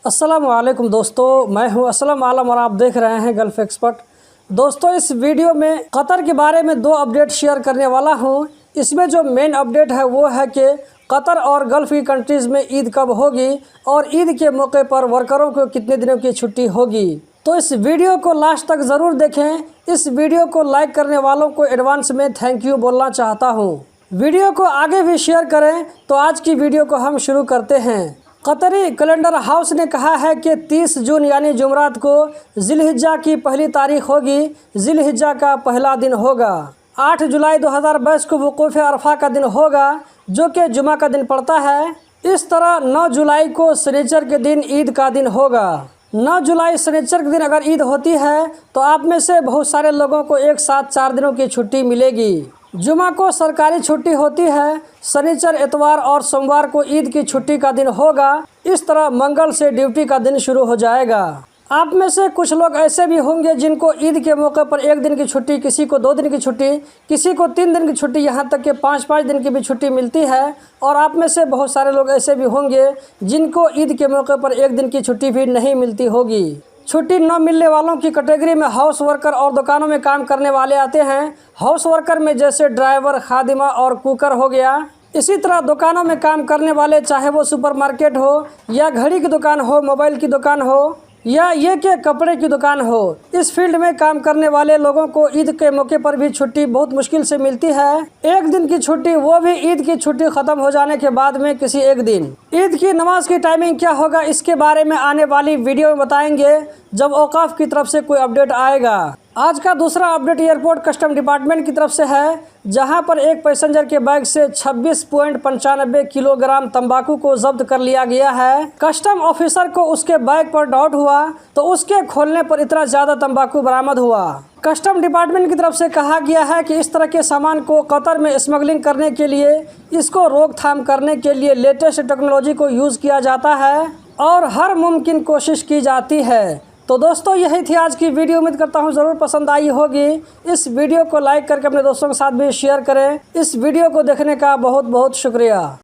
अस्सलामुअलैकुम दोस्तों, मैं हूं असलम आलम और आप देख रहे हैं गल्फ़ एक्सपर्ट। दोस्तों, इस वीडियो में कतर के बारे में 2 अपडेट शेयर करने वाला हूं। इसमें जो मेन अपडेट है वो है कि कतर और गल्फ़ की कंट्रीज़ में ईद कब होगी और ईद के मौके पर वर्करों को कितने दिनों की छुट्टी होगी। तो इस वीडियो को लास्ट तक ज़रूर देखें। इस वीडियो को लाइक करने वालों को एडवांस में थैंक यू बोलना चाहता हूँ। वीडियो को आगे भी शेयर करें। तो आज की वीडियो को हम शुरू करते हैं। कतरी कैलेंडर हाउस ने कहा है कि 30 जून यानी जुमरात को जिलहिज्जा की पहली तारीख होगी। जिलहिज्जा का पहला दिन होगा। 8 जुलाई 2022 को वकूफ़ अरफा का दिन होगा, जो कि जुमा का दिन पड़ता है। इस तरह 9 जुलाई को शनिचर के दिन ईद का दिन होगा। 9 जुलाई शनिचर के दिन अगर ईद होती है तो आप में से बहुत सारे लोगों को एक साथ 4 दिनों की छुट्टी मिलेगी। जुमा को सरकारी छुट्टी होती है। शनिचर, इतवार और सोमवार को ईद की छुट्टी का दिन होगा। इस तरह मंगल से ड्यूटी का दिन शुरू हो जाएगा। आप में से कुछ लोग ऐसे भी होंगे जिनको ईद के मौके पर 1 दिन की छुट्टी, किसी को 2 दिन की छुट्टी, किसी को 3 दिन की छुट्टी, यहाँ तक कि 5-5 दिन की भी छुट्टी मिलती है। और आप में से बहुत सारे लोग ऐसे भी होंगे जिनको ईद के मौके पर 1 दिन की छुट्टी भी नहीं मिलती होगी। छुट्टी न मिलने वालों की कैटेगरी में हाउस वर्कर और दुकानों में काम करने वाले आते हैं। हाउस वर्कर में जैसे ड्राइवर, खादिमा और कुकर हो गया। इसी तरह दुकानों में काम करने वाले, चाहे वो सुपरमार्केट हो या घड़ी की दुकान हो, मोबाइल की दुकान हो या ये कि कपड़े की दुकान हो, इस फील्ड में काम करने वाले लोगों को ईद के मौके पर भी छुट्टी बहुत मुश्किल से मिलती है। 1 दिन की छुट्टी, वो भी ईद की छुट्टी खत्म हो जाने के बाद में किसी एक दिन। ईद की नमाज की टाइमिंग क्या होगा, इसके बारे में आने वाली वीडियो में बताएंगे जब औकाफ की तरफ से कोई अपडेट आएगा। आज का दूसरा अपडेट एयरपोर्ट कस्टम डिपार्टमेंट की तरफ से है, जहां पर एक पैसेंजर के बैग से 26.95 किलोग्राम तंबाकू को जब्त कर लिया गया है। कस्टम ऑफिसर को उसके बैग पर डाउट हुआ तो उसके खोलने पर इतना ज़्यादा तंबाकू बरामद हुआ। कस्टम डिपार्टमेंट की तरफ से कहा गया है कि इस तरह के सामान को कतर में स्मगलिंग करने के लिए, इसको रोकथाम करने के लिए लेटेस्ट टेक्नोलॉजी को यूज़ किया जाता है और हर मुमकिन कोशिश की जाती है। तो दोस्तों, यही थी आज की वीडियो। उम्मीद करता हूँ ज़रूर पसंद आई होगी। इस वीडियो को लाइक करके अपने दोस्तों के साथ भी शेयर करें। इस वीडियो को देखने का बहुत बहुत शुक्रिया।